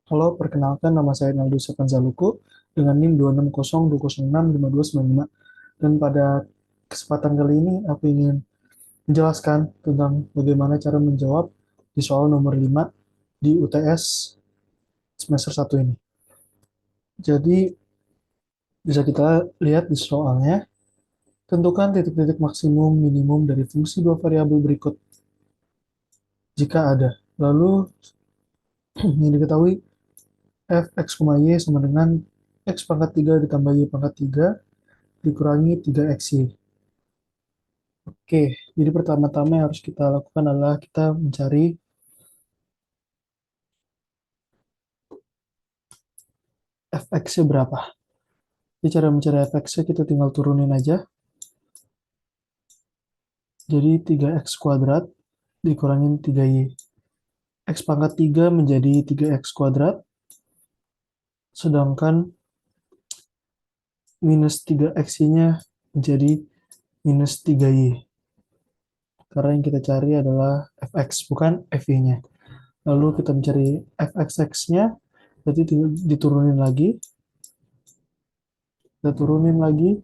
Halo, perkenalkan nama saya Naldo Sepanzaluko dengan NIM 26020655295. Dan pada kesempatan kali ini aku ingin menjelaskan tentang bagaimana cara menjawab di soal nomor 5 di UTS semester 1 ini. Jadi bisa kita lihat di soalnya, tentukan titik-titik maksimum minimum dari fungsi dua variabel berikut jika ada. Lalu yang diketahui f(x, y) sama dengan x pangkat 3 ditambah y pangkat 3 dikurangi 3xy. Oke, jadi pertama-tama yang harus kita lakukan adalah kita mencari fx-nya berapa. Jadi cara mencari fx-nya kita tinggal turunin aja. Jadi 3x kuadrat dikurangin 3y. X pangkat 3 menjadi 3x kuadrat, sedangkan minus 3xy-nya menjadi minus 3y. Karena yang kita cari adalah fx, bukan fy-nya. Lalu kita mencari fxx-nya, berarti tinggal diturunin lagi. Kita turunin lagi.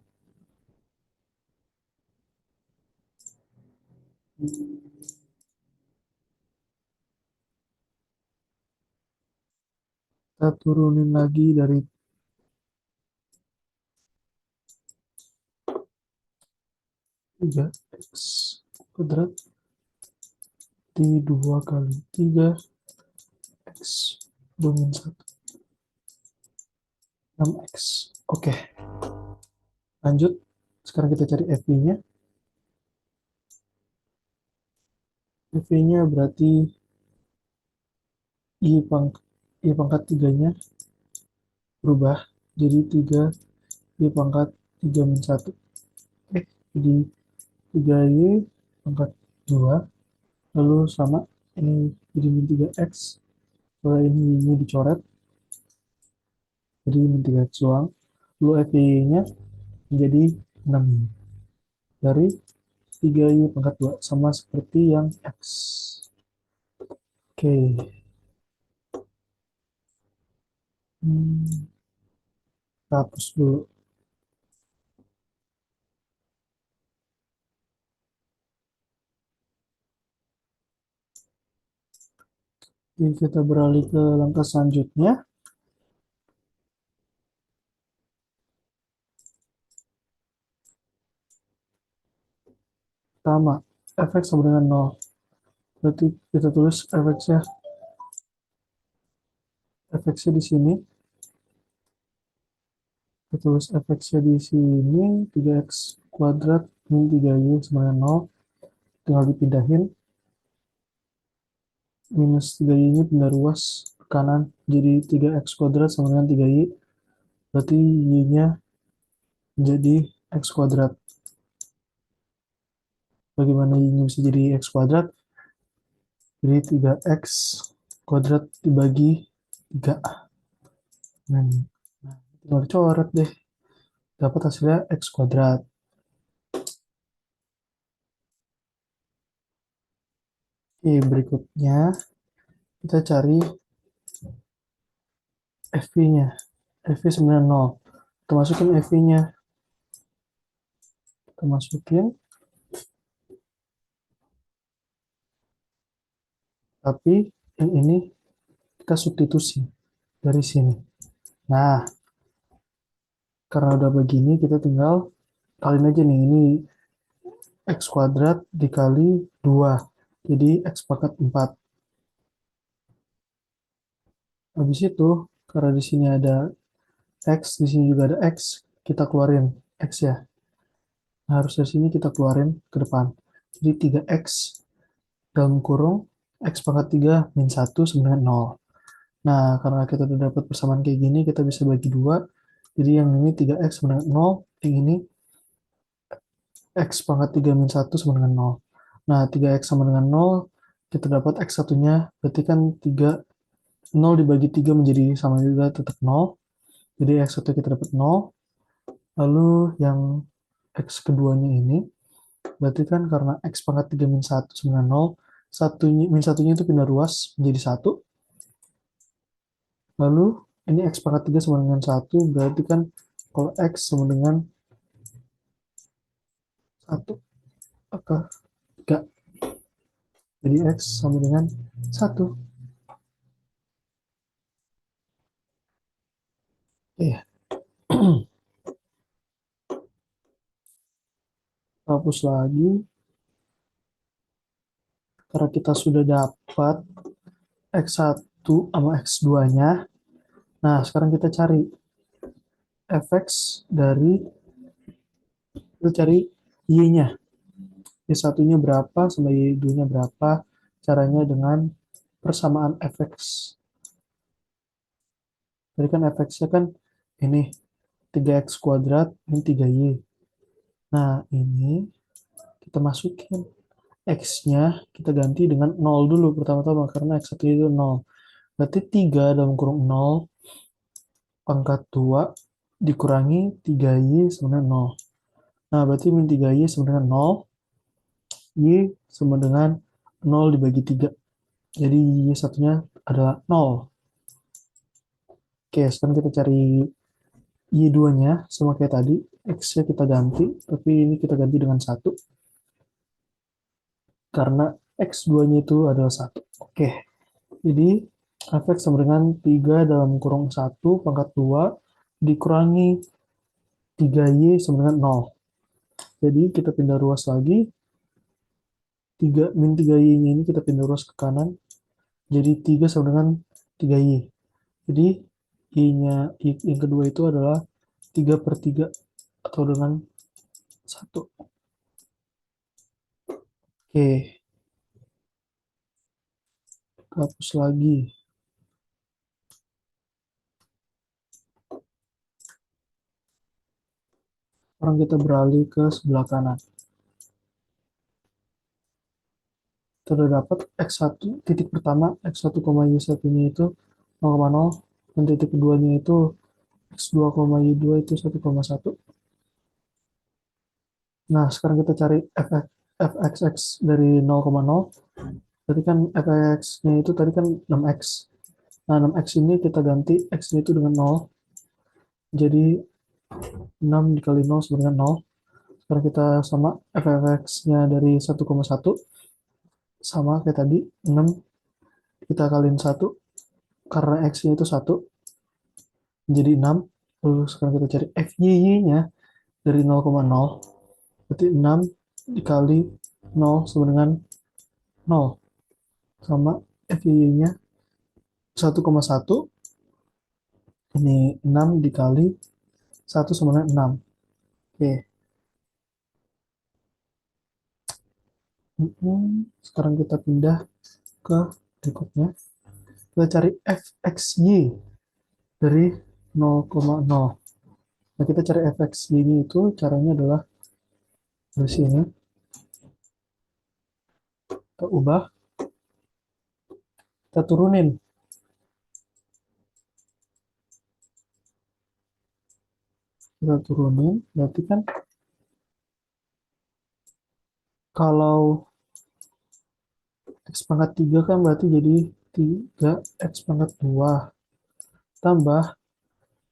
Kita turunin lagi dari 3x kuadrat di 2 kali 3x domin 1, 6x. Oke, lanjut. Sekarang kita cari FV-nya. FV-nya berarti I pangkat 3-nya berubah jadi 3 I pangkat 3 min 1. Oke, jadi 3Y pangkat 2. Lalu sama, ini jadi min 3x. Setelah ini dicoret, jadi min 3x doang. Lalu FV-nya menjadi 6 dari 3Y pangkat 2, sama seperti yang X. Oke, kita hapus dulu. Jadi kita beralih ke langkah selanjutnya. Pertama, fx sama dengan 0. Berarti kita tulis fx-nya di sini. Kita tulis fx-nya di sini 3x kuadrat min 3y sama dengan 0. Tinggal dipindahin. Minus 3y-nya pindah ruas ke kanan. Jadi 3x kuadrat sama dengan 3y. Berarti y-nya menjadi x kuadrat. Bagaimana y-nya bisa jadi x kuadrat? Jadi 3x kuadrat dibagi 3. Nah, tinggal coret deh. Dapat hasilnya x kuadrat. Oke, berikutnya kita cari FV-nya. FV 90. Kita masukin FV-nya. Kita masukin. Tapi yang ini kita substitusi dari sini. Nah, karena udah begini kita tinggal kaliin aja nih. Ini x kuadrat dikali 2. Jadi x pangkat 4. Habis itu, karena di sini ada x, di sini juga ada x, kita keluarin x ya. Nah, harus dari sini kita keluarin ke depan. Jadi 3x dalam kurung x pangkat 3 min 1 sama dengan 0. Nah, karena kita udah dapat persamaan kayak gini, kita bisa bagi 2. Jadi yang ini 3x sama dengan 0, yang ini x pangkat 3 min 1 sama dengan 0. Nah, 3x sama dengan 0, kita dapat x satunya, berarti kan 0 dibagi 3 menjadi sama juga tetap 0. Jadi x satu kita dapat 0. Lalu yang x keduanya ini, berarti kan karena x pangkat 3 min 1 sama dengan 0, min satunya itu pindah ruas menjadi 1. Lalu ini X pangkat 3 sama dengan 1, berarti kan kalau X sama dengan 1, maka 3. Jadi X sama dengan 1. Ya, hapus lagi. Karena kita sudah dapat X1 sama X2-nya. Nah, sekarang kita cari fx dari, kita cari y-nya. Y1-nya berapa sama Y2-nya berapa. Caranya dengan persamaan fx. Jadi kan fx-nya kan ini 3x kuadrat, ini 3y. Nah, ini kita masukin x-nya, kita ganti dengan 0 dulu pertama-tama, karena x1 itu 0. Berarti 3 dalam kurung 0 pangkat 2 dikurangi 3y sama dengan 0. Nah, berarti min 3y sama dengan 0, y sama dengan 0 dibagi 3. Jadi y satunya adalah 0. Oke, sekarang kita cari y2-nya sama kayak tadi. X-nya kita ganti, tapi ini kita ganti dengan 1. Karena X2-nya itu adalah 1. Oke, jadi fx sama dengan 3 dalam kurung 1 pangkat 2 dikurangi 3y sama dengan 0. Jadi kita pindah ruas lagi. 3, min 3y-nya ini kita pindah ruas ke kanan. Jadi 3 sama dengan 3y. Jadi y-nya yang kedua itu adalah 3 per 3 atau dengan 1. Oke, hapus lagi. Sekarang kita beralih ke sebelah kanan. Kita sudah dapat X1, titik pertama X1, Y1-nya itu 0,0, dan titik keduanya itu X2, Y2 itu 1,1. Nah, sekarang kita cari fxx dari 0,0. Berarti kan fx-nya itu tadi kan 6x. Nah, 6x ini kita ganti x-nya itu dengan 0. Jadi 6 dikali 0 sama dengan 0. Sekarang kita sama fx-nya dari 1,1 sama kayak tadi 6 kita kaliin 1 karena x-nya itu 1 jadi 6. Lalu sekarang kita cari fy-nya dari 0,0. Berarti 6 dikali 0 sama dengan 0 sama fy-nya 1,1. Ini 6 dikali 1 sama dengan 6. Oke. Sekarang kita pindah ke berikutnya. Kita cari fxy dari 0,0. Nah, kita cari fxy-nya itu caranya adalah dari sini. Kita ubah. Kita turunin. Kita turunin. Berarti kan kalau x pangkat 3 kan berarti jadi 3x pangkat 2. Tambah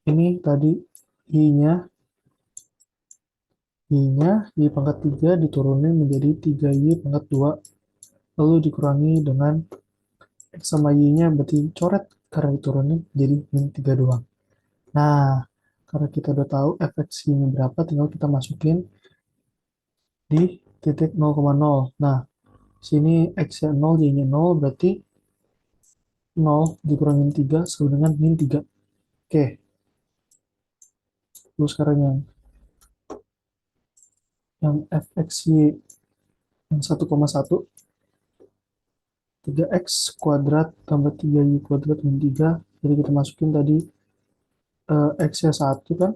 ini tadi y-nya. Y-nya y pangkat 3 diturunin menjadi 3y pangkat 2. Lalu dikurangi dengan x sama y-nya berarti coret karena diturunin jadi min 3 doang. Nah, karena kita udah tahu fx-nya berapa, tinggal kita masukin di titik 0,0. Nah, sini x-nya 0, y-nya 0, berarti 0 dikurangin 3 sama dengan min 3. Oke, terus sekarang yang fxy yang 1,1, 3x kuadrat tambah 3y kuadrat min 3. Jadi kita masukin tadi x-nya 1 kan.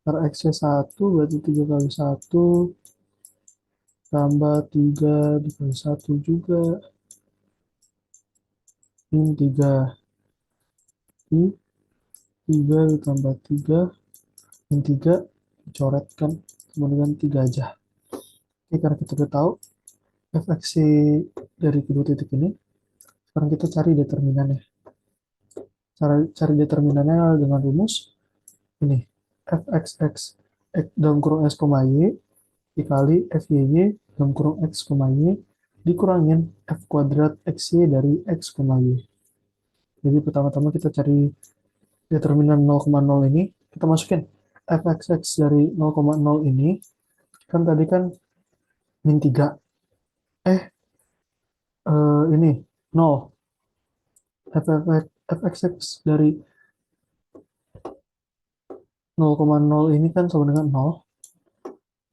Karena x-nya 1 berarti 3 kali 1 tambah 3 dikali 1 juga min 3. Ini 3 ditambah 3 min 3 dicoretkan sama dengan 3 aja. Oke, karena kita udah tahu fx dari kedua titik ini, sekarang kita cari determinannya. Cara cari determinannya dengan rumus ini, fxx x dalam kurung s, y dikali fyy dalam kurung x, y dikurangin f kuadrat xy dari x, y. Jadi pertama-tama kita cari determinan 0,0 ini, kita masukin fxx dari 0,0 ini, kan tadi kan min 3, ini 0, fxx dari 0,0 ini kan sama dengan 0.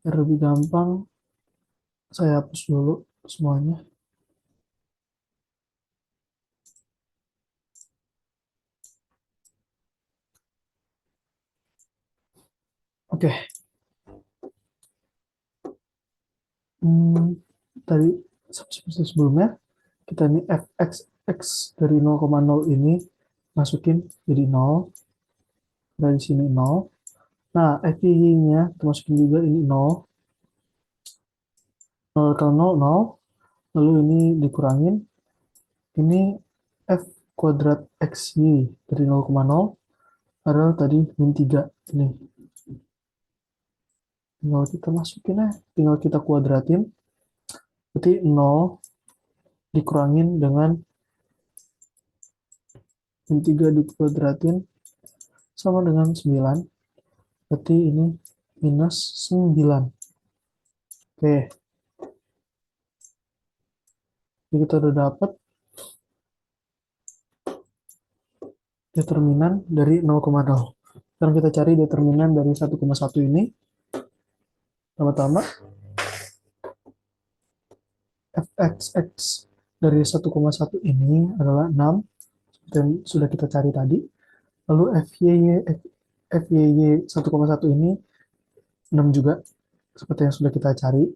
Biar lebih gampang, saya hapus dulu semuanya. Oke. Tadi seperti sebelumnya, kita ini fxx dari 0,0 ini masukin jadi 0. Dari sini 0. Nah, FY-nya termasukin juga ini 0. 0 ke 0, 0. Lalu ini dikurangin. Ini F kuadrat XY dari 0,0 adalah tadi min 3. Ini. Tinggal kita masukin ya. Tinggal kita kuadratin. Berarti 0 dikurangin dengan min 3 dikuadratin sama dengan 9. Berarti ini minus 9. Oke. Jadi kita udah dapat determinan dari 0,0. Sekarang kita cari determinan dari 1,1 ini. Pertama-tama fxx dari 1,1 ini adalah 6 dan sudah kita cari tadi. Lalu fyy 1,1 ini 6 juga seperti yang sudah kita cari.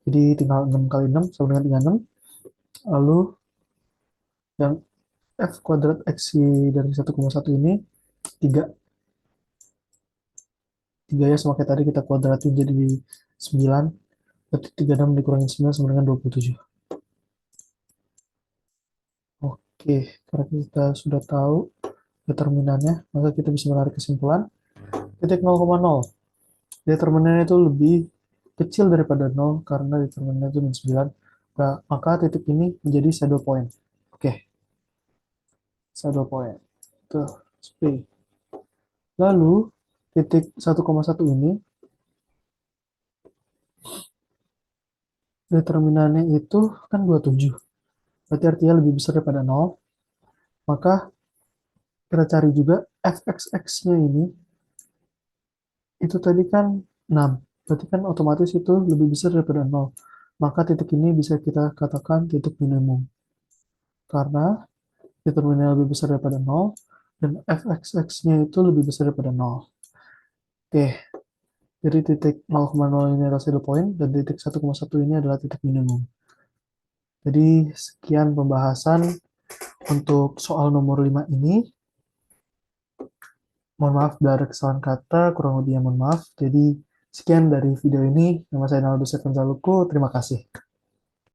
Jadi tinggal 6 kali 6 sama dengan 36. Lalu yang f kuadrat xy dari 1,1 ini 3. 3 ya sama kayak tadi kita kuadratin jadi 9. Berarti 36 dikurangi 9 sama dengan 27. Oke, karena kita sudah tahu determinannya, maka kita bisa menarik kesimpulan titik 0,0. Determinannya itu lebih kecil daripada 0 karena determinannya itu min 9. Nah, maka titik ini menjadi saddle point. Oke, saddle point. Tuh, P. Lalu, titik 1,1 ini, determinannya itu kan 27. Berarti artinya lebih besar daripada 0. Maka kita cari juga fxx-nya ini, itu tadi kan 6. Berarti kan otomatis itu lebih besar daripada 0. Maka titik ini bisa kita katakan titik minimum. Karena determinannya lebih besar daripada 0 dan fxx-nya itu lebih besar daripada 0. Oke, jadi titik 0,0 ini adalah saddle point dan titik 1,1 ini adalah titik minimum. Jadi sekian pembahasan untuk soal nomor 5 ini. Mohon maaf dari kesalahan kata, kurang lebihnya mohon maaf. Jadi sekian dari video ini. Nama saya Naldo Sekonzaluku. Terima kasih.